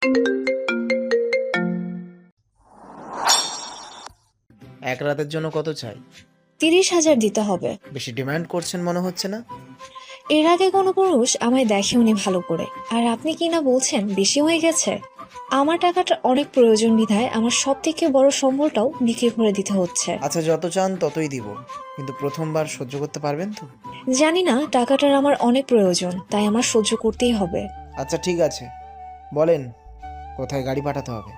এক রাতের জন্য কত চাই? 30,000 দিতে হবে। বেশি ডিমান্ড করছেন মনে হচ্ছে না? এর আগে কোনো পুরুষ আমায় দেখেওনি ভালো করে, আর আপনি কি না বলছেন বেশি হয়ে গেছে? আমার টাকাটা অনেক প্রয়োজন বিধায় আমার সব থেকে বড় সম্বলটাও বিক্রি করে দিতে হচ্ছে। আচ্ছা, যত চান ততই দিব, কিন্তু প্রথমবার সহ্য করতে পারবেন তো? জানি না, টাকাটার আমার অনেক প্রয়োজন, তাই আমার সহ্য করতেই হবে। আচ্ছা ঠিক আছে, বলেন কোথায় গাড়ি পাঠাতে হবে?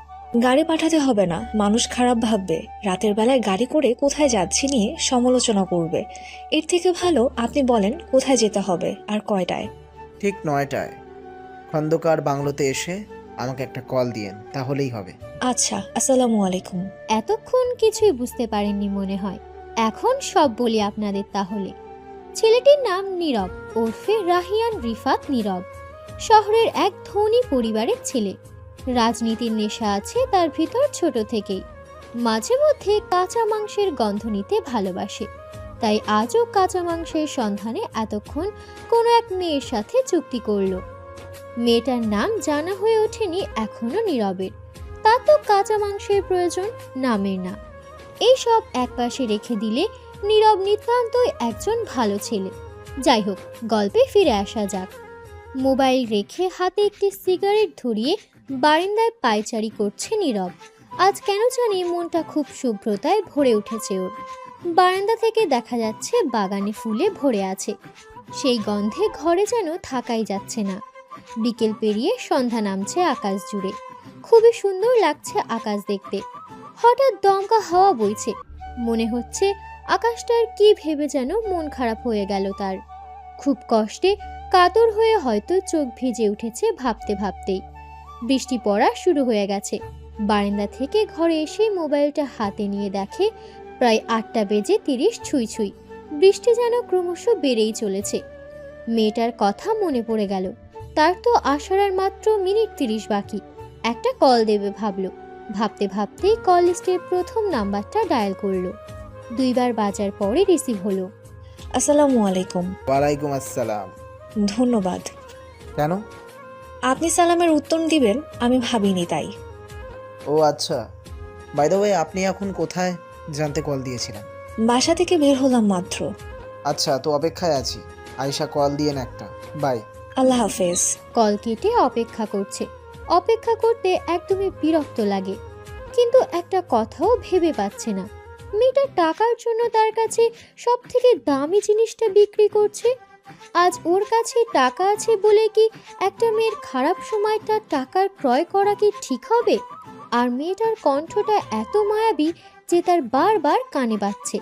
গাড়ি পাঠাতে হবে না, মানুষ খারাপ ভাববে। রাতের বেলায় গাড়ি করে কোথায় যাচ্ছি নিয়ে সমালোচনা করবে। এর থেকে ভালো আপনি বলেন কোথায় যেতে হবে আর কয়টায়। ঠিক 9টায় খন্দকার বাংলোতে এসে আমাকে একটা কল দিয়েন, তাহলেই হবে। আচ্ছা, আসসালামু আলাইকুম। এতক্ষণ কিছুই বুঝতে পারেননি মনে হয়। এখন সব বলি আপনাদের তাহলে। ছেলেটির নাম নীরব, ওরফে রাহিয়ান রিফাত নীরব। শহরের এক ধনী পরিবারের ছেলে। রাজনীতির নেশা আছে তার ভিতর ছোট থেকেই। মাঝে মধ্যে কাঁচা মাংসের গন্ধ নিতে ভালোবাসে, তাই আজও কাঁচা মাংসের সন্ধানে এতক্ষণ কোনো এক মেয়ের সাথে চুক্তি করলো। মেয়েটার নাম জানা হয়ে ওঠেনি এখনো নীরবের। তার তো কাঁচা মাংসের প্রয়োজন, নামের না। এইসব একপাশে রেখে দিলে নীরব নিতান্তই একজন ভালো ছেলে। যাই হোক, গল্পে ফিরে আসা যাক। মোবাইল রেখে হাতে একটি সিগারেট ধরিয়ে বারান্দায় পায়চারি করছে নীরব। আজ কেন জানি মনটা খুব শুভ্রতায় ভরে উঠেছে ওর। বারান্দা থেকে দেখা যাচ্ছে বাগানে ফুলে ভরে আছে। সেই গন্ধে ঘরে যেন থাকাই যাচ্ছে না। বিকেল পেরিয়ে সন্ধ্যা নামছে আকাশ জুড়ে। খুবই সুন্দর লাগছে আকাশ দেখতে। হঠাৎ দমকা হাওয়া বইছে, মনে হচ্ছে আকাশটার কি ভেবে যেন মন খারাপ হয়ে গেল তার। খুব কষ্টে কাতর হয়ে হয়তো চোখ ভিজে উঠেছে ভাবতে ভাবতেই। বৃষ্টি পড়া শুরু হয়ে গেছে। বারান্দা থেকে ঘরে এসে মোবাইলটা হাতে নিয়ে দেখে প্রায় 8:30 ছুঁই ছুঁই। বৃষ্টি যেন ক্রমশ বেড়েই চলেছে। মেয়েটার কথা মনে পড়ে গেল। তার তো আসার আর মাত্র মিনিট 30 বাকি। একটা কল দেবে ভাবলো। ভাবতে ভাবতেই কল লিস্টের প্রথম নাম্বারটা ডায়াল করলো। 2 বার বাজার পরে রিসিভ হলো। আসসালামু আলাইকুম। ওয়ালাইকুম আসসালাম। ধন্যবাদ। কেন? আপনি সালামের উত্তর দিবেন আমি ভাবিনি তাই। ও আচ্ছা, বাই দ্য ওয়ে আপনি এখন কোথায় জানতে কল দিয়েছিলেন? বাসা থেকে বের হলাম মাত্র। আচ্ছা, তো অপেক্ষায় আছি। আয়শা কল দিয়েন একটা। বাই। আল্লাহ হাফেজ। কল কেটে অপেক্ষা করছে। অপেক্ষা করতে একদমই বিরক্ত লাগে, কিন্তু একটা কথাও ভেবে পাচ্ছে না। মেয়েটা টাকার জন্য তার কাছে সব থেকে দামি জিনিসটা বিক্রি করছে। আজ ওর কাছে টাকা আছে বলে কি একটা মেয়ের খারাপ সময়টা টাকার ক্রয় করা কি ঠিক হবে? আর মেয়েটার কণ্ঠটা এত মায়াবী যে তার বারবার কানে বাজছে।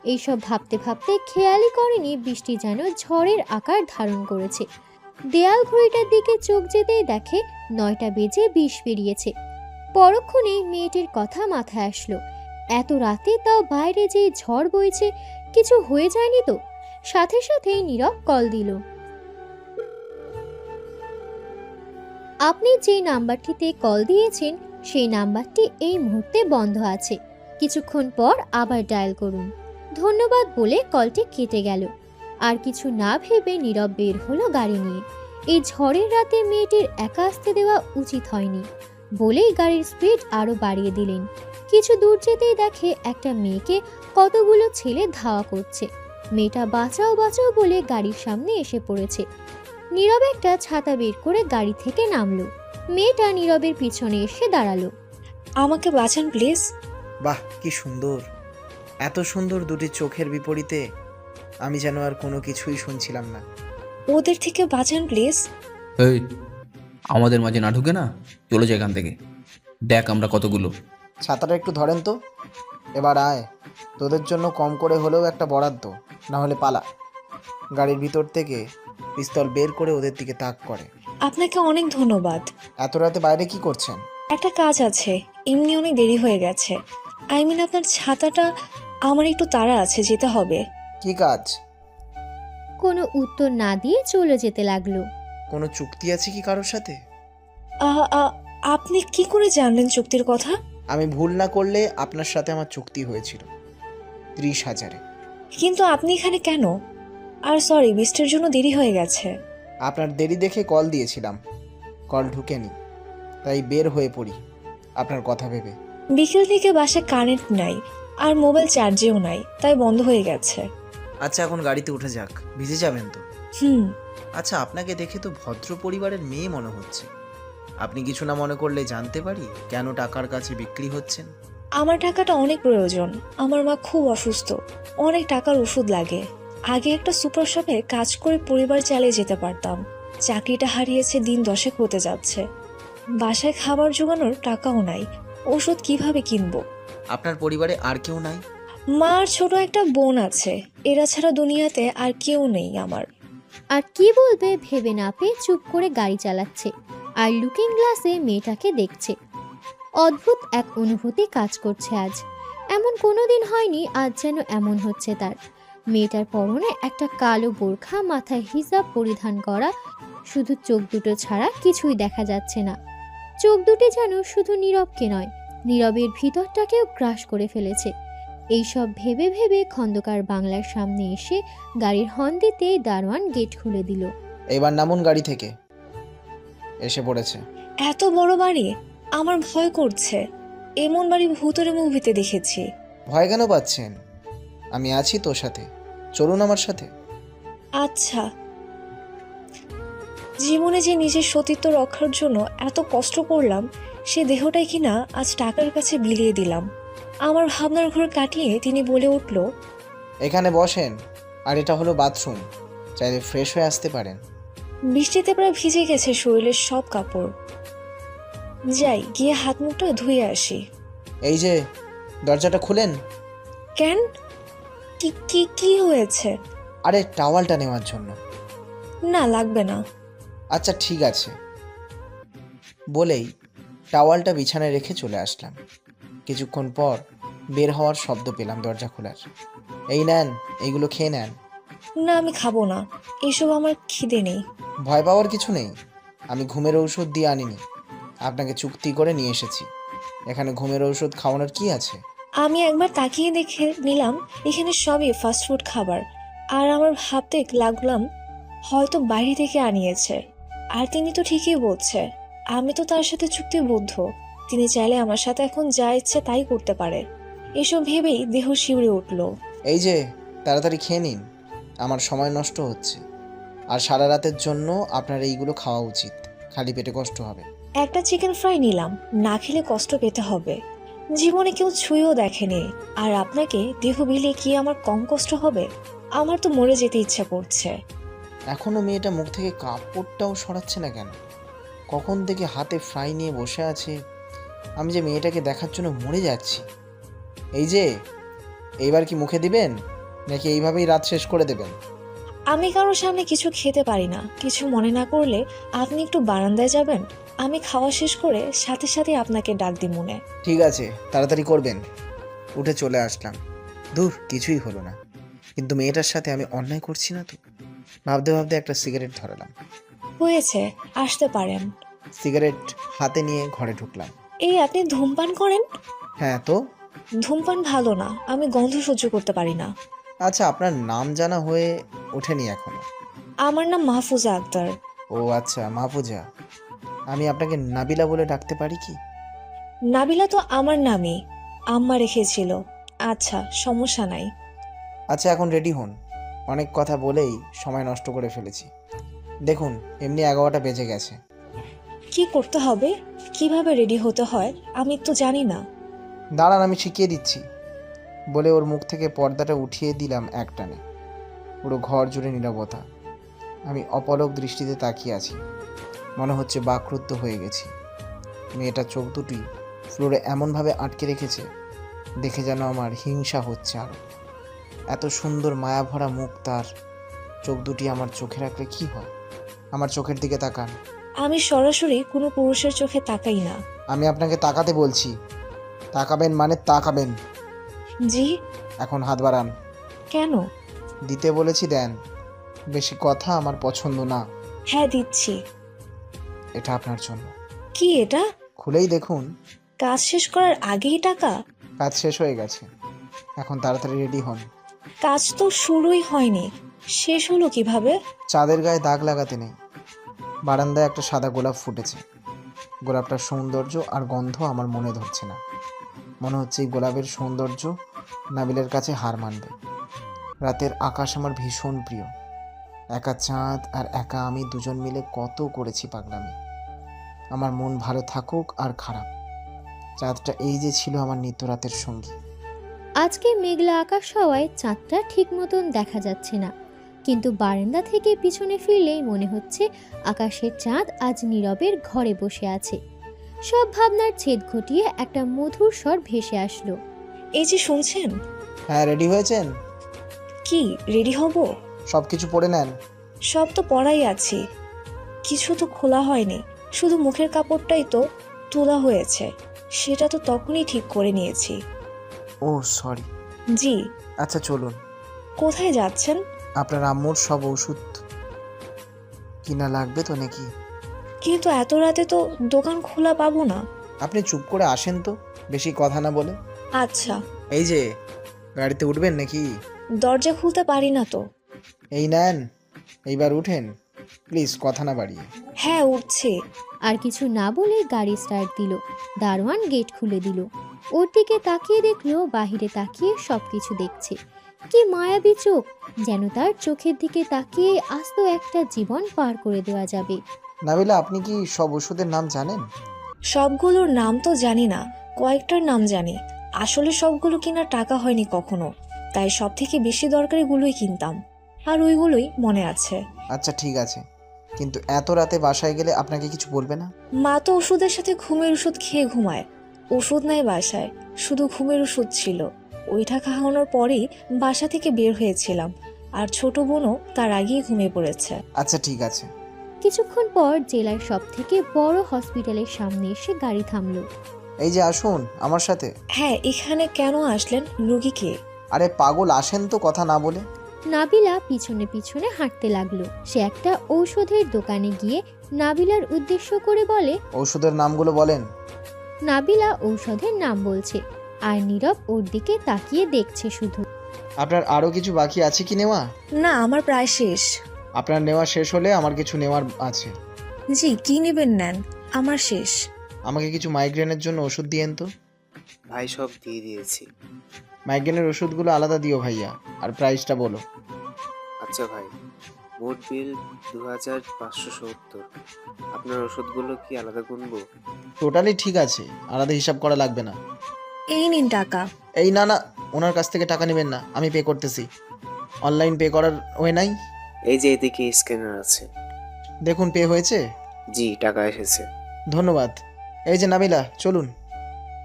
এইসব ভাবতে ভাবতে খেয়ালই করেনি বৃষ্টি যেন ঝড়ের আকার ধারণ করেছে। দেয়াল ঘড়িটার দিকে চোখ যেতেই দেখে 9:20 পেরিয়েছে। পরক্ষণেই মেয়েটির কথা মাথায় আসলো। এত রাতে তাও বাইরে যে ঝড় বইছে, কিছু হয়ে যায়নি তো? সাথে সাথেই নীরব কল দিল। আপনি যে নাম্বারটিতে কল দিয়েছেন সেই নাম্বারটি এই মুহূর্তে বন্ধ আছে। কিছুক্ষণ পর আবার ডায়াল করুন। ধন্যবাদ বলে কলটি কেটে গেল। আর কিছু না ভেবে নীরব বের হলো গাড়ি নিয়ে। এই ঝড়ের রাতে মেয়েটির একা আসতে দেওয়া উচিত হয়নি বলেই গাড়ির স্পিড আরো বাড়িয়ে দিলেন। কিছু দূর যেতেই দেখে একটা মেয়েকে কতগুলো ছেলে ধাওয়া করছে। মেয়েটা বাঁচাও বাঁচাও বলে গাড়ির সামনে এসে পড়েছে। নীরব একটা ছাতা বের করে গাড়ি থেকে নামলো। মেয়েটা নীরবের পিছনে এসে দাঁড়ালো। আমাকে বাঁচান প্লিজ। বাহ, কি সুন্দর! এত সুন্দর দুটি চোখের বিপরীতে আমি যেন আর কোনো কিছুই শুনছিলাম না। ওদের থেকে বাঁচান প্লিজ। এই, আমাদের মাঝে না ঢুকে না, চলে যায় এখান থেকে। দেখ আমরা কতগুলো। ছাতাটা একটু ধরেন তো। এবার আয়, তোদের জন্য কম করে হলেও একটা বরাদ্দ, না হলে পালা। গাড়ির ভিতর থেকে পিস্তল বের করে ওদের দিকে তাক করে। আপনাকে অনেক ধন্যবাদ। এত রাতে বাইরে কি করছেন? একটা কাজ আছে, এমনি অনেক দেরি হয়ে গেছে। আপনার ছাতাটা, আমার একটু তাড়া আছে, যেতে হবে। কি কাজ? কোনো উত্তর না দিয়ে চলে যেতে লাগলো। কোনো চুক্তি আছে কি কারোর সাথে? আ- আ- আপনি কি করে জানলেন চুক্তির কথা? আমি ভুল না করলে আপনার সাথে আমার চুক্তি হয়েছিল 30,000-এ। কিন্তু আপনি এখানে কেন? আর সরি, বৃষ্টির জন্য দেরি হয়ে গেছে। আপনার দেরি দেখে কল দিয়েছিলাম, কল ঢুকেনি। তাই বের হয়ে পড়ি আপনার কথা ভেবে। বিকেল থেকে বাসায় কারেন্ট নাই, আর মোবাইল চার্জেও নাই, তাই বন্ধ হয়ে গেছে। আচ্ছা এখন গাড়িতে উঠে যাক, ভিজে যাবেন তো। হুম। আচ্ছা আপনাকে দেখে তো ভদ্র পরিবারের মেয়ে মনে হচ্ছে। আপনি কিছু না মনে করলে জানতে পারি কেন টাকার কাছে বিক্রি হচ্ছেন? আমার টাকাটা অনেক প্রয়োজন। আমার মা খুব অসুস্থ, অনেক টাকার ওষুধ লাগে। আগে একটা সুপার শপে কাজ করে পরিবার চালিয়ে যেতে পারতাম। চাকরিটা হারিয়েছে, দিন 10 হতে যাচ্ছে। বাসায় খাবার জোগানোর টাকাও নাই, ওষুধ কিভাবে কিনবো? আপনার পরিবারে আর কেউ নাই? মার ছোট একটা বোন আছে, এরা ছাড়া দুনিয়াতে আর কেউ নেই আমার। আর কি বলবে ভেবে না পেয়ে চুপ করে গাড়ি চালাচ্ছে আর লুকিং গ্লাসে মেয়েটাকে দেখছে। অদ্ভুত এক অনুভূতি কাজ করছে আজ। এমন কোনো দিন হয়নি আজ যেন এমন হচ্ছে তার। মেয়েটার পরনে একটা কালো বোরখা, মাথায় হিজাব পরিধান করা, শুধু চোখ দুটো ছাড়া কিছুই দেখা যাচ্ছে না। চোখ দুটি যেন শুধু নীরবকে নয়, নীরবের ভিতরটাকেও গ্রাস করে ফেলেছে। এইসব ভেবে ভেবে খন্দকার বাংলার সামনে এসে গাড়ির হর্ন দিতে দারোয়ান গেট খুলে দিল। এবার নামুন গাড়ি থেকে। এসে পড়েছে। এত বড় বাড়ি, আমার ভয় করছে। এমন বাড়ি ভূতের মুভিতে দেখেছি। ভয় কেন পাচ্ছেন? আমি আছি তোর সাথে, চলুন আমার সাথে। আচ্ছা। জীবনে যে নিজের সতীত্ব রক্ষার জন্য এত কষ্ট করলাম, সে দেহটাই কিনা আজ টাকার কাছে বিলিয়ে দিলাম। আমার ভাবনার ঘর কাটিয়ে তিনি বলে উঠল, এখানে বসেন। আর এটা হলো বাথরুম, চাইলে ফ্রেশ হয়ে আসতে পারেন। বৃষ্টিতে প্রায় ভিজে গেছে শরীরের সব কাপড়। যাই, গিয়ে হাত মুখটা ধুয়ে আসি। এই যে দরজাটা খুলেন। কেন? কি কি কি হয়েছে? আরে টাওয়ালটা নেওয়ার জন্য। না, লাগবে না। আচ্ছা ঠিক আছে বলেই টাওয়ালটা বিছানায় রেখে চলে আসলাম। কিছুক্ষণ পর বের হওয়ার শব্দ পেলাম দরজা খোলার। এই নেন, এইগুলো খেয়ে নেন। না, আমি খাবো না, এসব আমার খিদে নেই। ভয় পাওয়ার কিছু নেই, আমি ঘুমের ঔষধ দিয়ে আনিনি, আপনাকে চুক্তি করে নিয়ে এসেছি। এখানে ঘুমের ঔষধ খাওয়ানোর কি আছে? আমি একবার তাকিয়ে দেখে নিলাম এখানে সবই ফাস্টফুড খাবার, আর আমার ভাবতে লাগলাম হয়তো বাইরে থেকে আনিয়েছে। আর তিনি তো ঠিকই বলছে, আমি তো তার সাথে চুক্তিবদ্ধ। তিনি চাইলে আমার সাথে এখন যা ইচ্ছে তাই করতে পারে। এসব ভেবেই দেহ শিউরে উঠল। এই যে তাড়াতাড়ি খেয়ে নিন, আমার সময় নষ্ট হচ্ছে। আর সারা রাতের জন্য আপনার এইগুলো খাওয়া উচিত, খালি পেটে কষ্ট হবে। একটা চিকেন ফ্রাই নিলাম, না খেলে কষ্ট পেতে হবে। জীবনে কেউ ছুঁয়েও দেখেনি, আর আপনাকে দেহ বিলে কি আমার কম কষ্ট হবে? আমার তো মরে যেতে ইচ্ছা করছে। এখনও মেয়েটা মুখ থেকে কাপড়টাও সরাচ্ছে না কেন? কখন থেকে হাতে ফ্রাই নিয়ে বসে আছে। আমি যে মেয়েটাকে দেখার জন্য মরে যাচ্ছি। এই যে এইবার কি মুখে দিবেন, নাকি এইভাবেই রাত শেষ করে দেবেন? আমি কারোর সামনে কিছু খেতে পারি না। কিছু মনে না করলে আপনি একটু বারান্দায় যাবেন, আমি খাওয়া শেষ করে সাথে সাথে আপনাকে ডাক দিই মনে। ঠিক আছে, তাড়াতাড়ি করবেন। উঠে চলে আসলাম। দূর, কিছুই হলো না। কিন্তু মেয়েটার সাথে আমি অন্যায় করছি না তো? ভাবতে ভাবতে একটা সিগারেট ধরালাম। হয়েছে, আসতে পারেন। সিগারেট হাতে নিয়ে ঘরে ঢুকলাম। এই, আপনি ধূমপান করেন? হ্যাঁ তো। ধূমপান ভালো না, আমি গন্ধ সহ্য করতে পারি না। আচ্ছা, আপনার নাম জানা হয়ে ওঠেনি এখনো। আমার নাম মাহফুজা আক্তার। ও আচ্ছা, মাহফুজা। আমি আপনাকে নাবিলা বলে ডাকতে পারি কি? নাবিলা তো আমার নামই, আম্মা রেখেছিল। আচ্ছা, সমস্যা নাই। আচ্ছা এখন রেডি হন, অনেক কথা বলেই সময় নষ্ট করে ফেলেছি। দেখুন এমনি 11টা বেজে গেছে। কি করতে হবে, কিভাবে রেডি হতে হয় আমি তো জানি না। দাঁড়ান, আমি শিখিয়ে দিচ্ছি। বলে ওর মুখ থেকে পর্দাটা উঠিয়ে দিলাম একটানে। পুরো ঘর জুড়ে নীরবতা। আমি অপলক দৃষ্টিতে তাকিয়ে আছি, মনে হচ্ছে বাকরুদ্ধ হয়ে গেছি। মেয়েটার চোখ দুটি ফ্লোরে এমনভাবে আটকে রেখেছে, দেখে যেন আমার হিংসা হচ্ছে আরও। এত সুন্দর মায়াভরা মুখ, তার চোখ দুটি আমার চোখে রাখলে কি হয়? আমার চোখের দিকে তাকান। আমি সরাসরি কোনো পুরুষের চোখে তাকাই না। আমি আপনাকে তাকাতে বলছি। তাকাবেন মানে তাকাবেন। জি। এখন হাত বাড়ান। কেন? দিতে বলেছি, দেন। বেশি কথা আমার পছন্দ না। হ্যাঁ, দিচ্ছি। এটা আপনার জন্য। কি এটা? খুলেই দেখুন। কাজ শেষ করার আগেই টাকা? কাজ শেষ হয়ে গেছে, এখন তাড়াতাড়ি রেডি হন। কাজ তো শুরুই হয়নি, শেষ হলো কিভাবে? চাঁদের গায়ে দাগ লাগাতে নেই। বারান্দায় একটা সাদা গোলাপ ফুটেছে, গোলাপটার সৌন্দর্য আর গন্ধ আমার মনে ধরছে না। মনে হচ্ছে এই গোলাপের সৌন্দর্য নাবিলের কাছে হার মানবে। রাতের আকাশ আমার ভীষণ প্রিয়। একা চাঁদ আর একা আমি দুজন মিলে কত করেছি পাগলামি। আমার মন ভালো থাকুক আর খারাপ, চাঁদটা এই যে ছিল আমার নিত্য রাতের সঙ্গী। আজকে মেঘলা আকাশ হওয়ায় চাঁদটা ঠিক মতন দেখা যাচ্ছে না, কিন্তু বারান্দা থেকে পিছনে ফিরলেই মনে হচ্ছে আকাশের চাঁদ আজ নীরবের ঘরে বসে আছে। সব ভাবনার ছেদ ঘটিয়ে একটা মধুর স্বর ভেসে আসলো। এই যে শুনছেন? হ্যাঁ, রেডি হয়েছেন? কি রেডি হব? সব কিছু পড়ে নেন। সব তো পরাই আছি, কিছু তো খোলা হয়নি, শুধু মুখের কাপড়টাই তো তোলা হয়েছে, সেটা তো তখনই ঠিক করে নিয়েছি। ও সরি। জি। আচ্ছা চলুন। কোথায় যাচ্ছেন? আপনার আম্মুর সব ওষুধ কিনা লাগবে তো নাকি? কিন্তু এত রাতে তো দোকান খোলা পাবো না। আপনি চুপ করে আসেন তো, বেশি কথা না বলে। আচ্ছা। এই যে, গাড়িতে উঠবেন নাকি? দরজা খুলতে পারি না তো। এই নেন, এইবার উঠেন প্লিজ, কথা না বাড়িয়ে। হ্যাঁ, উঠছি। আর কিছু না বলে গাড়ি স্টার্ট দিল। দারোয়ান গেট খুলে দিল। ওর দিকে তাকিয়ে দেখলো বাহিরে তাকিয়ে সবকিছু দেখছে। কি মায়াবী চোখ, যেন তার চোখের দিকে তাকিয়ে আস্ত একটা জীবন পার করে দেওয়া যাবে। নাবিলা, আপনি কি সব ওষুধের নাম জানেন? সবগুলোর নাম তো জানি না, কয়েকটার নাম জানি। আসলে সবগুলো কেনার টাকা হয়নি কখনো, তাই সব থেকে বেশি দরকারিগুলোই কিনতাম, আর ওইগুলোই মনে আছে। আচ্ছা ঠিক আছে, কিন্তু এত রাতে বাসায় গেলে আপনাকে কিছু বলবে না? মা তো ওষুধের সাথে ঘুমের ওষুধ খেয়ে ঘুমায়। ওষুধ নাই বাসায়, শুধু ঘুমের ওষুধ ছিল। ওইটা খাওয়ানোর পরেই বাসা থেকে বের হয়েছিলাম, আর ছোট বোনও তার আগেই ঘুমিয়ে পড়েছে। আচ্ছা ঠিক আছে। কিছুক্ষণ পর জেলার সব থেকে বড় হসপিটালের সামনে এসে গাড়ি থামলো। এই যে আসুন আমার সাথে। হ্যাঁ, এখানে কেন আসলেন? রুগীকে? আরে পাগল, আসেন তো কথা না বলে। নাবিলা পিছনে পিছনে হাঁটতে লাগলো। সে একটা ঔষধের দোকানে গিয়ে নাবিলার উদ্দেশ্য করে বলে। ওষুধের নামগুলো বলেন। নাবিলা ঔষধের নাম বলছে, আর নীরব ওর দিকে তাকিয়ে দেখছে শুধু। আপনার আরও কিছু বাকি আছে কি নেওয়া? না, আমার প্রায় শেষ। আপনার নেওয়া শেষ হলে আমার কিছু নেওয়ার আছে। জি, কি নেবেন নেন, আমার শেষ। আমাকে কিছু মাইগ্রেনের জন্য ওষুধ দিয়েন তো। ভাই সব দিয়ে দিয়েছি। মাইগ্রেনের ওষুধগুলো আলাদা দিও ভাইয়া, আর প্রাইসটা বলো। আচ্ছা ভাই, মোট বিল 2570। আপনার ওষুধগুলো কি আলাদা গুনবো? টোটালি ঠিক আছে, আলাদা হিসাব করা লাগবে না। এই নিন টাকা। এই না না, ওনার কাছ থেকে টাকা নেবেন না, আমি পে করতেছি। অনলাইন পে করার ওয়ে নাই? এই যে এদিকে স্ক্যানার আছে। দেখুন পে হয়েছে। জি, টাকা এসেছে। ধন্যবাদ। এই যে নাবিলা, চলুন।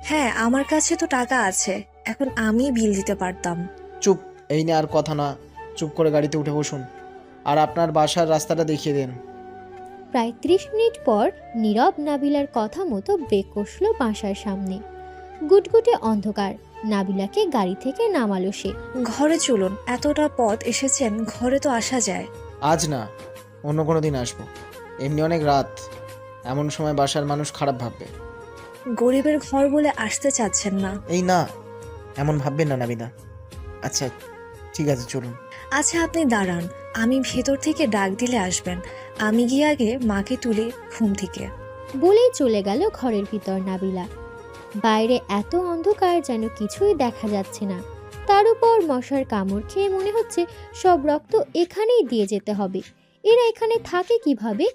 হ্যাঁ, আমার কাছে তো টাকা আছে, এখন আমি বিল দিতে পারতাম। চুপ, এই নিয়ে আর কথা না, চুপ করে গাড়িতে উঠে বসুন, আর আপনার বাসার রাস্তাটা দেখিয়ে দেন। প্রায় 30 মিনিট পর নীরব নাবিলার কথা মতো ব্রেক কষল বাসার সামনে। গুটগুটে অন্ধকার। নাবিলাকে গাড়ি থেকে নামালো সে। ঘরে চলুন, এতটা পথ এসেছেন, ঘরে তো আসা যায়। আজ না, অন্য কোনো দিন আসবো। এমনি অনেক রাত, এমন সময় বাসার মানুষ খারাপ ভাববে। গরিবের ঘর বলে আসতে চাচ্ছেন না? এই না, এমন ভাববেন না নাবিলা। আচ্ছা ঠিক আছে, চলুন। আচ্ছা, আপনি দাঁড়ান, আমি ভেতর থেকে ডাক দিলে আসবেন। আমি গিয়ে আগে মাকে তুলে ঘুম থেকে। বলেই চলে গেল ঘরের ভিতর নাবিলা। বাইরে এত অন্ধকার যেন কিছুই দেখা যাচ্ছে না। তার উপর মশার কামড় খেয়ে মনে হচ্ছে সব রক্ত এখানেই দিয়ে যেতে হবে। এরা এখানে থাকে কিভাবে?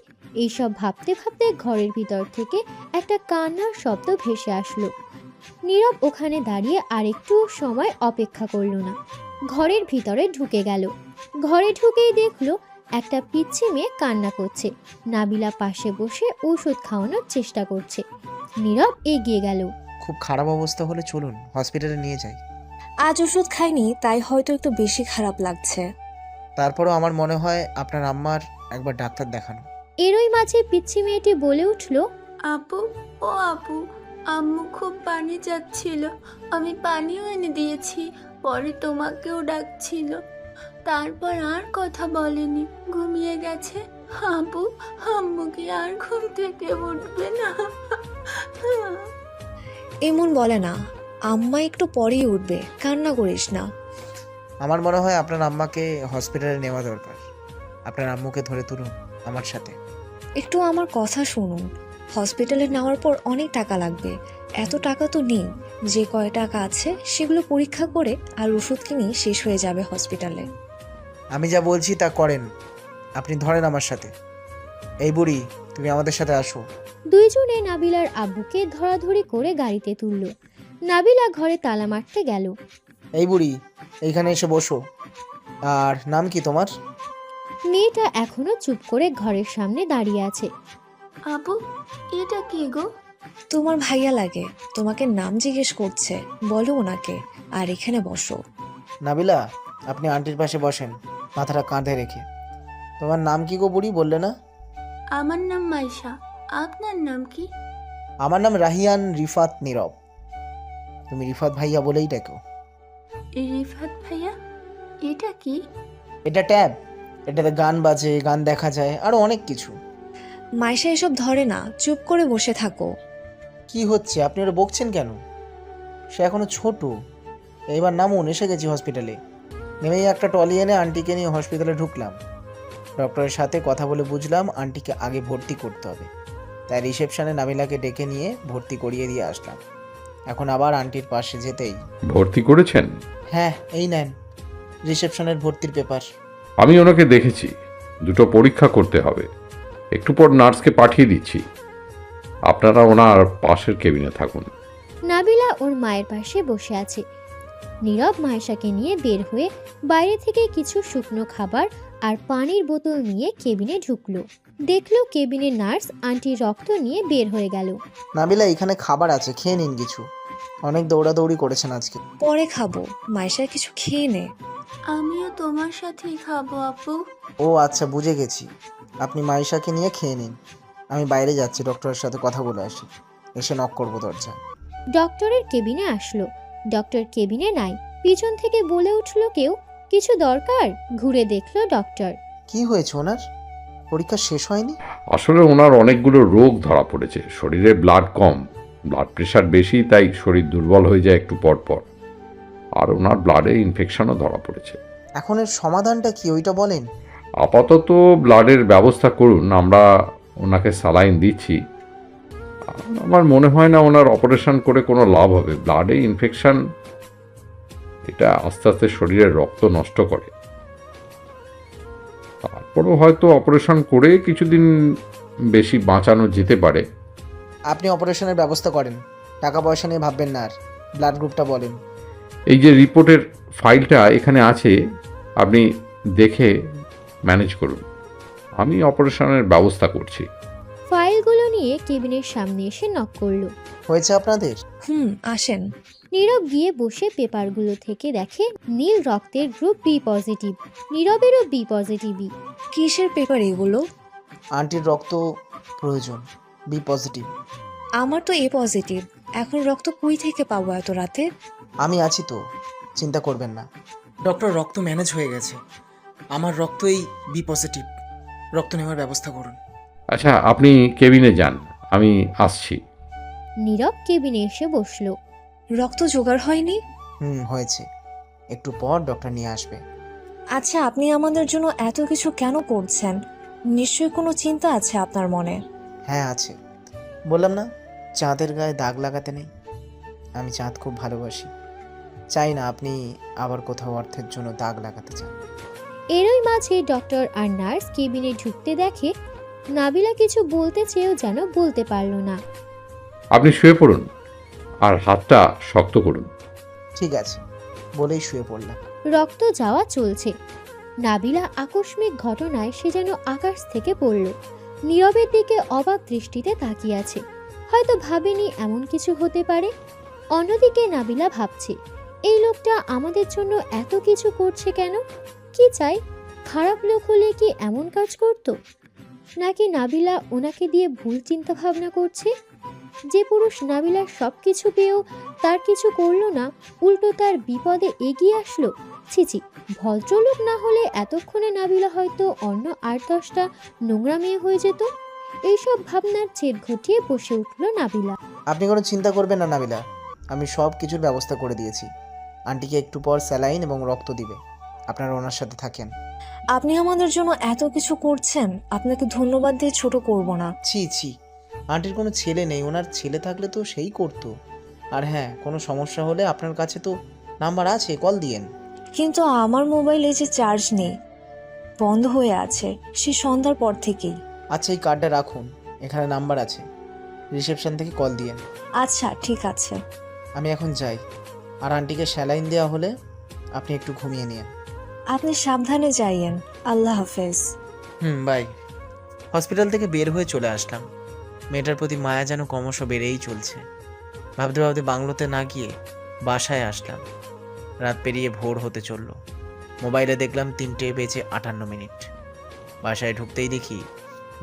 এইসব ভাবতে ভাবতে ঘরের ভিতর থেকে একটা কান্নার শব্দ ভেসে আসলো। নীরব ওখানে দাঁড়িয়ে আরেকটু সময় অপেক্ষা করলো না, ঘরের ভিতরে ঢুকে গেল। ঘরে ঢুকেই দেখলো একটা পিচ্ছি মেয়ে কান্না করছে। নাবিলা পাশে বসে ওষুধ খাওয়ানোর চেষ্টা করছে। নীরব এগিয়ে গেল। খুব খারাপ অবস্থা হলে চলুন হসপিটালে নিয়ে যাই। আজ ওষুধ খাইনি, তাই হয়তো একটু বেশি খারাপ লাগছে। তারপরও আমার মনে হয় আপনার আম্মার একবার ডাক্তার দেখানো। এরই মাঝে পিচ্ছি মেয়েটি বলে উঠল, আপু, ও আপু, আম্মু খুব পানি চাচ্ছিল, আমি পানিও এনে দিয়েছি। পরে তোমাকেও ডাকছিল, তারপর আর কথা বলেনি, ঘুমিয়ে গেছে। আপু, আম্মু কি আর ঘুম থেকে উঠবে না? এমন বলে না, আম্মা একটু পরেই উঠবে, কান্না করিস না। আমার মনে হয় আপনার আম্মাকে হসপিটালে নেওয়া দরকার। আপনার আম্মুকে ধরে তুলুন আমার সাথে। একটু আমার কথা শুনুন। হসপিটালে নেওয়ার পর অনেক টাকা লাগবে। এত টাকা তো নেই, যে কয় টাকা আছে সেগুলো পরীক্ষা করে আর ওষুধ কিনে শেষ হয়ে যাবে হসপিটালে। আমি যা বলছি তা করেন, আপনি ধরেন আমার সাথে। এই বুড়ি, তুমি আমাদের সাথে আসো। দুইজনে নাবিলার আব্বুকে ধরাধরি করে গাড়িতে তুলল। নাবিলা ঘরে তালা মারতে গেল। এই বুড়ি, এইখানে এসে বসো। আর নাম কি তোমার? মেয়েটা এখনো চুপ করে ঘরের সামনে দাঁড়িয়ে আছে। আপু, এটা কি গো? তোমার ভাইয়া লাগে, তোমাকে নাম জিজ্ঞেস করছে, বলো ওনাকে। আর এখানে বসো। নাবিলা, আপনি আন্টির পাশে বসেন, মাথাটা কাঁধে রেখে। তোমার নাম কি গো বুড়ি, বললে না? আমার নাম মাইশা। আপনার নাম কি? আমার নাম রাহিয়ান রিফাত নীরব। তুমি রিফাত ভাইয়া বলেই ডাকো। রিফাত ভাইয়া? এটা কি? এটা ট্যাব, এটাতে গান বাজে, গান দেখা যায়, আরো অনেক কিছু। মাইশা এসব ধরে না, চুপ করে বসে থাকো। কি হচ্ছে, আপনি ওরা বকছেন কেন? সে এখনো ছোট। এইবার নামুন, এসে গেছি হসপিটালে। নেমেই একটা ট্রলি এনে আন্টিকে নিয়ে হসপিটালে ঢুকলাম। ডক্টরের সাথে কথা বলে বুঝলাম আন্টিকে আগে ভর্তি করতে হবে, তাই রিসেপশনে নাবিলাকে ডেকে নিয়ে ভর্তি করিয়ে দিয়ে আসলাম। এখন আবার আন্টির পাশে যেতেই, ভর্তি করেছেন? হ্যাঁ এই নেন রিসেপশনের ভর্তির পেপার। আমি ওনাকে দেখেছি, দুটো পরীক্ষা করতে হবে। একটু পর নার্সকে পাঠিয়ে দিচ্ছি। আপনারা ওনার পাশের কেবিনে থাকুন। নাবিলা ওর মায়ের পাশে বসে আছে। নীরব মায়েশাকে নিয়ে বের হয়ে বাইরে থেকে কিছু শুকনো খাবার আর পানির বোতল নিয়ে কেবিনে ঢুকলো। দেখলো কেবিনে নার্স আন্টির রক্ত নিয়ে বের হয়ে গেল। নাবিলা, এখানে খাবার আছে, খেয়ে নিন কিছু। অনেক দৌড়াদৌড়ি করেছেন আজকে। পরে খাবো, মাইশা কিছু খেয়ে নে। আমিও তোমার সাথেই খাবো আপু। ও আচ্ছা, বুঝে গেছি। আপনি মাইশাকে নিয়ে খেয়ে নিন, আমি বাইরে যাচ্ছি, ডক্টরের সাথে কথা বলে আসি। এসে নক করবো দরজা। ডক্টরের কেবিনে আসলো। ডক্টর কেবিনে নাই। পিছন থেকে বলে উঠলো কেউ, কিছু দরকার? ঘুরে দেখলো ডক্টর। কি হয়েছে ওনার? পরীক্ষা শেষ হয়নি? আসলে ওনার অনেকগুলো রোগ ধরা পড়েছে। শরীরে ব্লাড কম, ব্লাড প্রেশার বেশি, তাই শরীর দুর্বল হয়ে যায় একটু পর পর। আর ওনার ব্লাডে ইনফেকশনও ধরা পড়েছে। এখন এর সমাধানটা কি, ওইটা বলেন। আপাতত ব্লাডের ব্যবস্থা করুন, আমরা ওনাকে স্যালাইন দিচ্ছি। আমার মনে হয় না ওনার অপারেশন করে কোনো লাভ হবে। ব্লাডে ইনফেকশন, এটা আস্তে আস্তে শরীরের রক্ত নষ্ট করে। তারপরেও হয়তো অপারেশন করে কিছুদিন বেশি বাঁচানো যেতে পারে। আপনি অপারেশনের ব্যবস্থা করেন, টাকা পয়সা নিয়ে ভাববেন না। আর ব্লাড গ্রুপটা বলেন। এই যে রিপোর্টের ফাইলটা এখানে আছে, আপনি দেখে ম্যানেজ করুন। আমি অপারেশনের ব্যবস্থা করছি। ফাইলগুলো নিয়ে কেবিনের সামনে এসে নক করলো। হয়েছে আপনাদের? আসেন। নীরব গিয়ে বসে পেপারগুলো থেকে দেখে নীল রক্তের গ্রুপ বি পজিটিভ। নীরবেরও বি পজিটিভই। কিসের পেপার এগুলো? আন্টির রক্ত প্রয়োজন, বি পজিটিভ। আমার তো এ পজিটিভ। এখন রক্ত কই থেকে পাবো এত রাতে? আমি আছি তো, চিন্তা করবেন না। ডক্টর, রক্ত ম্যানেজ হয়ে গেছে। আমার রক্তই বি পজিটিভ, রক্ত নেওয়ার ব্যবস্থা করুন। আচ্ছা, আপনি কেবিনে যান, আমি আসছি। নীরব কেবিনে এসে বসলো। রক্ত জোগাড় হয়নি? হয়েছে, একটু পর ডক্টর নিয়ে আসবে। আচ্ছা, আপনি আমাদের জন্য এত কিছু কেন করছেন? নিশ্চয়ই কোনো চিন্তা আছে আপনার মনে। হ্যাঁ আছে, বললাম না চাঁদের গায়ে দাগ লাগাতে নেই। আমি চাঁদ খুব ভালোবাসি, চাই না আপনি আবার কোথাও অর্থের জন্য দাগ লাগাতে চান। এরই মাঝে ডক্টর আর নার্স কেবিনে ঢুকতে দেখে নাবিলা কিছু বলতে চেয়েও যেন বলতে পারল না। আপনি শুয়ে পড়ুন আর হাতটা শক্ত করুন। ঠিক আছে বলেই শুয়ে পড়লাম। রক্ত যাওয়া চলছে। নাবিলা আকস্মিক ঘটনায় সে যেন আকাশ থেকে পড়ল। নীরবের দিকে অবাক দৃষ্টিতে তাকিয়ে আছে। হয়তো ভাবেনি এমন কিছু হতে পারে। অন্যদিকে নাবিলা ভাবছে, এই লোকটা আমাদের জন্য এত কিছু করছে কেন? কি চাই? খারাপ লোক হলে কি এমন কাজ করত? নাকি নাবিলা ওনাকে দিয়ে ভুল চিন্তা ভাবনা করছে? যে পুরুষ নাবিলার সব কিছু পেয়েও তার কিছু করলো না, উল্টো তার বিপদে এগিয়ে আসলো। ছিছি, ভদ্রলোক না হলে এতক্ষণে নাবিলা হয়তো অন্য 8-10টা নোংরা মেয়ে হয়ে যেত। এইসব ভাবনার ছেদ ঘটিয়ে বসে উঠল নাবিলা। আপনি কোনো চিন্তা করবেন না নাবিলা, আমি সব কিছুর ব্যবস্থা করে দিয়েছি। আন্টিকে একটু পর স্যালাইন এবং রক্ত দিবে, আপনারা ওনার সাথে থাকেন। আপনি আমাদের জন্য এত কিছু করছেন, আপনাকে ধন্যবাদ দিয়ে ছোট করব না। ছি ছি, আন্টির কোনো ছেলে নেই, ওনার ছেলে থাকলে তো সেই করতো। আর হ্যাঁ, কোনো সমস্যা হলে আপনার কাছে তো নাম্বার আছে, কল দিয়েন। কিন্তু আমার মোবাইলে যে চার্জ নেই, বন্ধ হয়ে আছে সে সন্ধ্যার পর থেকেই। আচ্ছা, এই কার্ডটা রাখুন, এখানে নাম্বার আছে, রিসেপশন থেকে কল দিয়েন। আচ্ছা ঠিক আছে। আমি এখন যাই। আর আন্টিকে স্যালাইন দেওয়া হলে আপনি একটু ঘুমিয়ে নিন। আপনি সাবধানে যাইয়েন। আল্লাহ হাফেজ। বাই। হসপিটাল থেকে বের হয়ে চলে আসলাম। মেয়েটার প্রতি মায়া যেন ক্রমশ বেড়েই চলছে। ভাবতে ভাবতে বাংলোতে না গিয়ে বাসায় আসলাম। রাত পেরিয়ে ভোর হতে চলল। মোবাইলে দেখলাম 3:58। বাসায় ঢুকতেই দেখি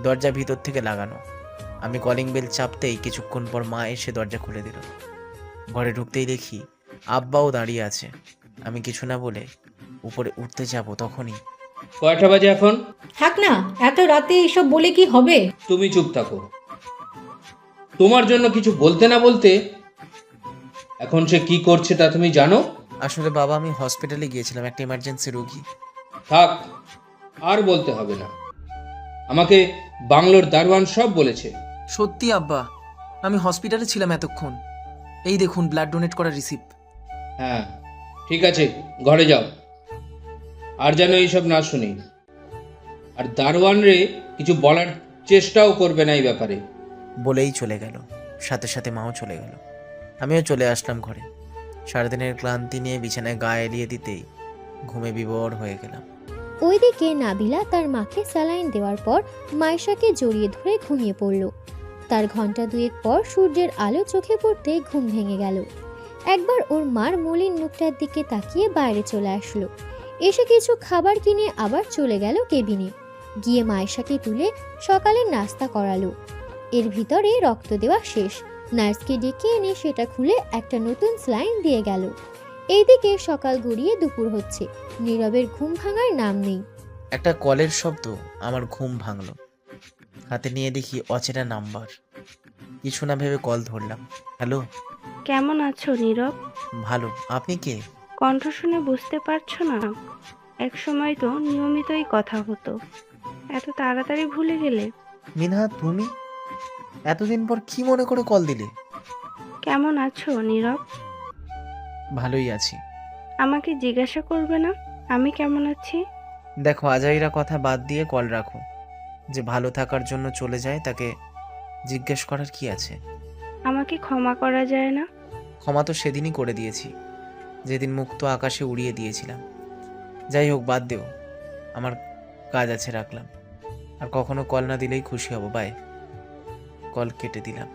দরজা ভিতর থেকে লাগানো। আমি কলিং বেল চাপতেই কিছুক্ষণ পর মা এসে দরজা খুলে দিল। ঘরে ঢুকতেই দেখি আব্বাও দাঁড়িয়ে আছে। আমি কিছু না বলে উপরে উঠতে যাব, তখনই কয়টা বাজে এখন? থাক না, এত রাতে এসব বলে কি হবে? তুমি চুপ থাকো। তোমার জন্য কিছু বলতে না বলতে এখন সে কি করছে তা তুমি জানো? আসলে বাবা, আমি হসপিটালে গিয়েছিলাম, একটা ইমার্জেন্সি রোগী। থাক, আর বলতে হবে না। আমাকে বাংলোর দারোয়ান সব বলেছে। সত্যি আব্বা, আমি হসপিটালে ছিলাম এতক্ষণ। এই দেখুন ব্লাড ডোনেট করা রিসিপ্ট। হ্যাঁ ঠিক আছে, ঘরে যাও। আর যেন এইসব না শুনি। আর দারোয়ান রে কিছু বলার চেষ্টাও করবে না এই ব্যাপারে। বলেই চলে গেল। সাথে সাথে মাও চলে গেল। আমিও চলে আসলাম ঘরে। সারাদিনের ক্লান্তি নিয়ে বিছানায় গা এলিয়ে দিতেই ঘুমে বিভোর হয়ে গেলাম। ওইদিকে নাবিলা তার মাকে স্যালাইন দেওয়ার পর মাইশাকে জড়িয়ে ধরে ঘুমিয়ে পড়ল। তার ঘন্টা দুয়েক পর সূর্যের আলো চোখে পড়তে ঘুম ভেঙে গেল। একবার ওর মার মলিন মুখটার দিকে তাকিয়ে বাইরে চলে আসলো। এসে কিছু খাবার কিনে আবার চলে গেল কেবিনে। গিয়ে মাইশাকে তুলে সকালের নাস্তা করালো। এর ভিতরে রক্ত দেওয়া শেষ। নার্সকে ডেকে এনে সেটা খুলে একটা নতুন স্যালাইন দিয়ে গেল। এইদিকে সকাল গড়িয়ে দুপুর হচ্ছে। নীরবের ঘুম ভাঙার নাম নেই। একটা কলের শব্দ আমার ঘুম ভাঙলো। হাতে নিয়ে দেখি অচেনা নাম্বার। কিছু না ভেবে কল ধরলাম। হ্যালো। কেমন আছো নীরব? ভালো, আপনি কে? কণ্ঠ শুনে বুঝতে পারছো না? এক সময় তো নিয়মিতই কথা হতো, এত তাড়াতাড়ি ভুলে গেলে? মিনহা, তুমি এতদিন পর কি মনে করে কল দিলে? কেমন আছো নীরব? ভালোই আছি। আমাকে জিজ্ঞাসা করবে না আমি কেমন আছি? দেখো, আজাইরা কথা বাদ দিয়ে কল রাখো। যে ভালো থাকার জন্য চলে যায় তাকে জিজ্ঞেস করার কি আছে? আমাকে ক্ষমা করা যায় না? ক্ষমা তো সেদিনই করে দিয়েছি, যেদিন মুক্ত আকাশে উড়িয়ে দিয়েছিলাম। যাই হোক, বাদ দেও, আমার কাজ আছে, রাখলাম। আর কখনো কল না দিলেই খুশি হব। বাই। কল কেটে দিলাম।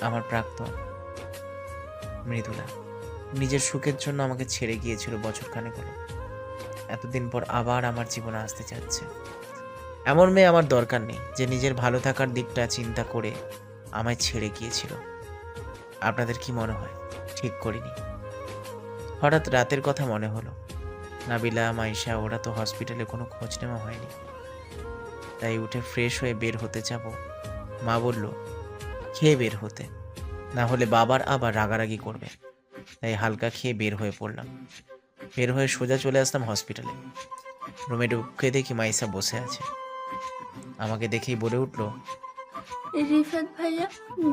আমার প্রাক্তন মৃদুলা নিজের সুখের জন্য আমাকে ছেড়ে গিয়েছিল বছরখানেক হলো। এতদিন পর আবার আমার জীবনে আসতে চাচ্ছে। এমন মেয়ে আমার দরকার নেই যে নিজের ভালো থাকার দিকটা চিন্তা করে আমায় ছেড়ে গিয়েছিল। আপনাদের কি মনে হয় ঠিক করিনি? হঠাৎ রাতের কথা মনে হলো। নাবিলা, মাইশা ওরা তো হসপিটালে কোনো খোঁজ নেওয়া হয়নি। তাই উঠে ফ্রেশ হয়ে বের হতে যাব। মা বলল খেয়ে বের হতে, না হলে বাবার আবার রাগারাগি করবে। তাই হালকা খেয়ে বের হয়ে পড়লাম। বের হয়ে সোজা চলে আসলাম হসপিটালে। রুমে ঢুকে দেখি মাইসা বসে আছে। আমাকে দেখেই বলে উঠল, রিফাত ভাইয়া,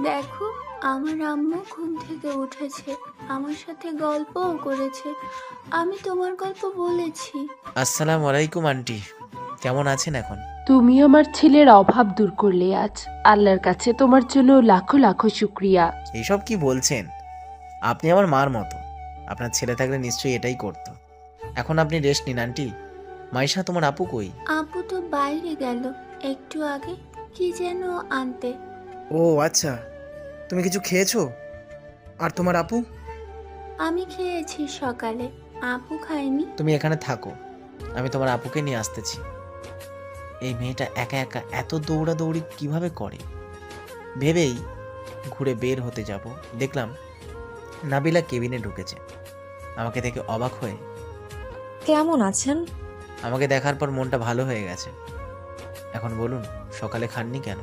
দেখো আমার আম্মু ঘুম থেকে উঠেছে, আমার সাথে গল্পও করেছে। আমি তোমার গল্প বলেছি। আসসালামু আলাইকুম আন্টি, কেমন আছেন এখন? তুমি আমার ছেলের অভাব দূর করলে আজ। আল্লাহর কাছে তোমার জন্য লাখো লাখো শুক্রিয়া। এইসব কি বলছেন? আপনি আমার মার মতো। আপনার ছেলে থাকলে নিশ্চয়ই এটাই করতো। এখন আপনি রেস্ট নিন আন্টি। মাইশা, তোমার আপু কই? আপু তো বাইরে গেল একটু আগে, কি যেন আনতে। ও আচ্ছা, তুমি কিছু খেয়েছো? আর তোমার আপু? আমি খেয়েছি সকালে, আপু খায়নি। তুমি এখানে থাকো, আমি তোমার আপুকে নিয়ে আসতেছি। এই মেয়েটা একা একা এত দৌড়াদৌড়ি কিভাবে করে ভেবেই ঘুরে বের হতে যাব, দেখলাম নাবিলা কেবিনে ঢুকেছে। আমাকে দেখে অবাক হয়ে, কেমন আছেন? আমাকে দেখার পর মনটা ভালো হয়ে গেছে। এখন বলুন, সকালে খাননি কেন?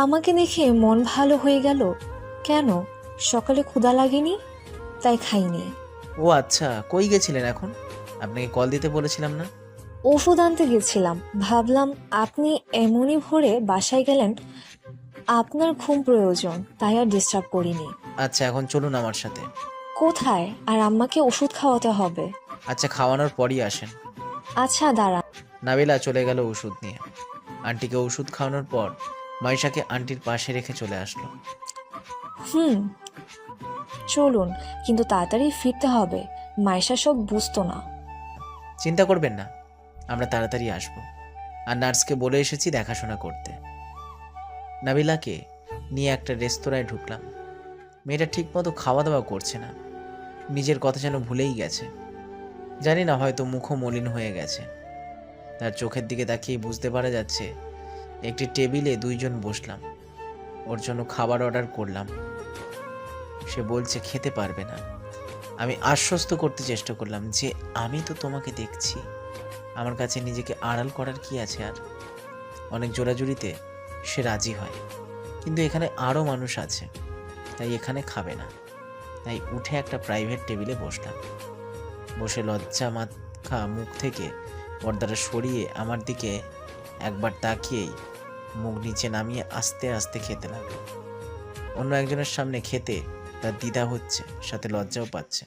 আমাকে দেখে মন ভালো হয়ে গেল কেন? সকালে ক্ষুধা লাগেনি তাই খাইনি। ও আচ্ছা, কই গেছিলেন এখন? আপনাকে কল দিতে বলেছিলাম না? ওষুধ আনতে গেছিলাম, ভাবলাম আপনি এমনই ভোরে বাসায় গেলেন, আপনার ঘুম প্রয়োজন, তাই আর ডিস্টার্ব করিনি। আচ্ছা এখন চলুন আমার সাথে। কোথায়? আর আম্মাকে ওষুধ খাওয়াতে হবে। আচ্ছা খাওয়ানোর পরই আসেন। আচ্ছা দাঁড়ান। নাবিলা চলে গেল ওষুধ নিয়ে। আন্টিকে ওষুধ খাওয়ানোর পর মাইশাকে আন্টির পাশে রেখে চলে আসলো। চলুন, কিন্তু তাড়াতাড়ি ফিরতে হবে, মাইশা সব বুঝতো না। চিন্তা করবেন না, আমরা তাড়াতাড়ি আসবো। আর নার্সকে বলে এসেছি দেখাশোনা করতে। নাবিলাকে নিয়ে একটা রেস্তোরাঁয় ঢুকলাম। মেয়েটা ঠিকমতো খাওয়া দাওয়া করছে না, নিজের কথা যেন ভুলেই গেছে। জানি না, হয়তো মুখও মলিন হয়ে গেছে। তার চোখের দিকে তাকিয়ে বুঝতে পারা যাচ্ছে একটি টেবিলে দুইজন বসলাম। ওর জন্য খাবার অর্ডার করলাম। সে বলছে খেতে পারবে না। আমি আশ্বস্ত করতে চেষ্টা করলাম যে আমি তো তোমাকে দেখছি, আমার কাছে নিজেকে আড়াল করার কি আছে আর। অনেক জোরাজুরিতে সে রাজি হয়, কিন্তু এখানে আরও মানুষ আছে, তাই এখানে খাবে না। তাই উঠে একটা প্রাইভেট টেবিলে বসলাম। বসে লজ্জা মাখা মুখ থেকে পর্দাটা সরিয়ে আমার দিকে একবার তাকিয়েই মুখ নিচে নামিয়ে আস্তে আস্তে খেতে লাগলো। অন্য একজনের সামনে খেতে তার দ্বিধা হচ্ছে, সাথে লজ্জাও পাচ্ছে।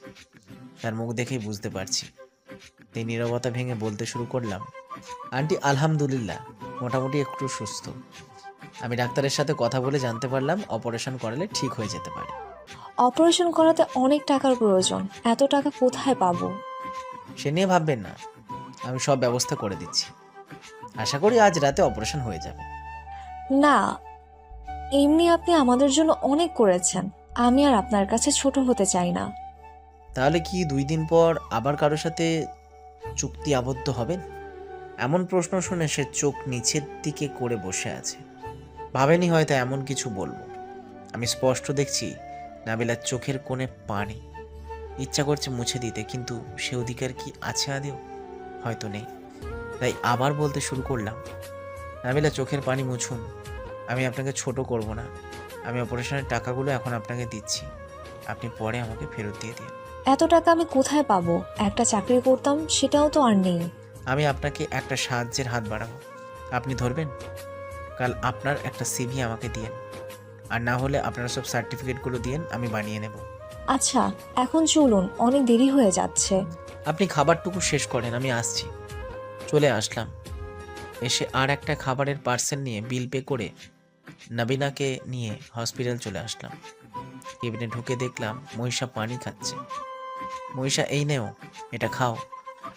তার মুখ দেখেই বুঝতে পারছি। এই নীরবতা ভেঙে বলতে শুরু করলাম, আন্টি আলহামদুলিল্লাহ মোটামুটি একটু সুস্থ। আমি ডাক্তারের সাথে কথা বলে জানতে পারলাম অপারেশন করালে ঠিক হয়ে যেতে পারে। অপারেশন করাতে অনেক টাকার প্রয়োজন, এত টাকা কোথায় পাবো? সে নিয়ে ভাববেন না, আমি সব ব্যবস্থা করে দিচ্ছি। আশা করি আজ রাতে অপারেশন হয়ে যাবে। না, এমনি আপনি আমাদের জন্য অনেক করেছেন, আমি আর আপনার কাছে ছোট হতে চাই না। তাহলে কি 2 দিন পর আবার কারোর সাথে চুক্তি আবদ্ধ হবেন? এমন প্রশ্ন শুনে সে চোখ নিচের দিকে করে বসে আছে। ভাবেনি হয়তো এমন কিছু বলবো। আমি স্পষ্ট দেখছি নাবিলার চোখের কোণে পানি। ইচ্ছা করছে মুছে দিতে, কিন্তু সে অধিকার কি আছে আদেও? হয়তো নেই। তাই আবার বলতে শুরু করলাম, নাবিলা চোখের পানি মুছুন। আমি আপনাকে ছোট করব না। আমি অপারেশনের টাকাগুলো এখন আপনাকে দিচ্ছি, আপনি পরে আমাকে ফেরত দিয়ে দিন। এত টাকা আমি কোথায় পাবো? একটা চাকরি করতাম, সেটাও তো আর নেই। আমি আপনাকে একটা সাহায্যের হাত বাড়াবো, আপনি ধরবেন? কাল আপনার একটা সিভি আমাকে দিয়েন, আর না হলে আপনারা সব সার্টিফিকেটগুলো দিয়েন, আমি বানিয়ে নেব। আচ্ছা এখন চলুন, অনেক দেরি হয়ে যাচ্ছে। আপনি খাবারটুকু শেষ করেন, আমি আসছি। চলে আসলাম। এসে আর একটা খাবারের পার্সেল নিয়ে বিল পে করে নাবিনাকে নিয়ে হসপিটাল চলে আসলাম। কেবিনে ঢুকে দেখলাম মহিষা পানি খাচ্ছে। মহিষা, এই নেও, এটা খাও।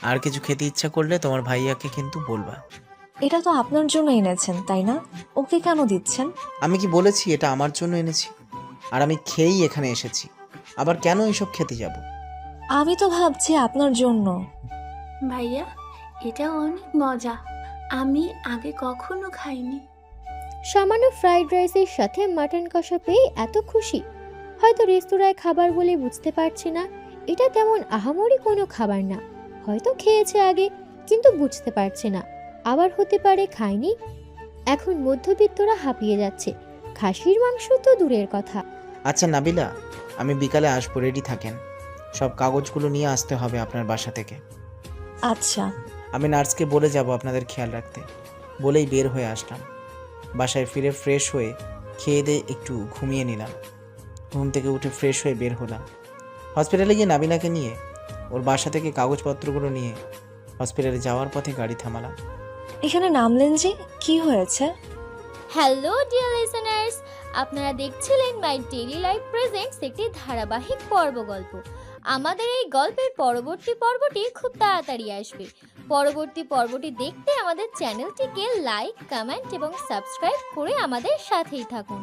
আর কিছু খেতে ইচ্ছা করলে তোমার ভাইয়াকে কিন্তু বলবা। এটা তো আপনার জন্য এনেছেন, তাই না? ওকে কেন দিচ্ছেন? আমি কি বলেছি এটা আমার জন্য এনেছি? আর আমি খেয়েই এখানে এসেছি, আবার কেন এসব খেতে যাব? আমি তো ভাবছি আপনার জন্য। ভাইয়া, এটা অনেক মজা, আমি আগে কখনো খাইনি। সামান্য ফ্রাইড রাইসের সাথে মাটন কষা পেয়ে এত খুশি। হয়তো রেস্তোরাঁয় খাবার বলে বুঝতে পারছে না এটা তেমন আহামরি কোনো খাবার না। হয়তো খেয়েছে আগে কিন্তু বুঝতে পারছে না, আবার হতে পারে খায়নি। এখন মধ্যবিত্তরা হাঁপিয়ে যাচ্ছে, খাসির মাংস তো দূরের কথা। আচ্ছা নাবিলা, আমি বিকালে আসবো, রেডি থাকেন। সব কাগজগুলো নিয়ে আসতে হবে আপনার বাসা থেকে। আচ্ছা। আমি নার্সকে বলে যাব আপনাদের খেয়াল রাখতে। বলেই বের হয়ে আসলাম। বাসায় ফিরে ফ্রেশ হয়ে খেয়ে দিয়ে একটু ঘুমিয়ে নিলাম। ঘুম থেকে উঠে ফ্রেশ হয়ে বের হলাম। হসপিটালে গিয়ে নাবিলাকে নিয়ে ওর বাসা থেকে কাগজপত্রগুলো নিয়ে হসপিটালে যাওয়ার পথে গাড়ি থামালাম। এখানে নামলেন যে, কি হয়েছে? হ্যালো ডিয়ার লিসেনার্স, আপনারা দেখছিলেন মাই ডেইলি লাইফ প্রেজেন্টস একটি ধারাবাহিক গল্প। আমাদের এই গল্পের পরবর্তী পর্বটি খুব তাড়াতাড়ি আসবে। পরবর্তী পর্বটি দেখতে আমাদের চ্যানেলটিকে লাইক, কমেন্ট এবং সাবস্ক্রাইব করে আমাদের সাথেই থাকুন।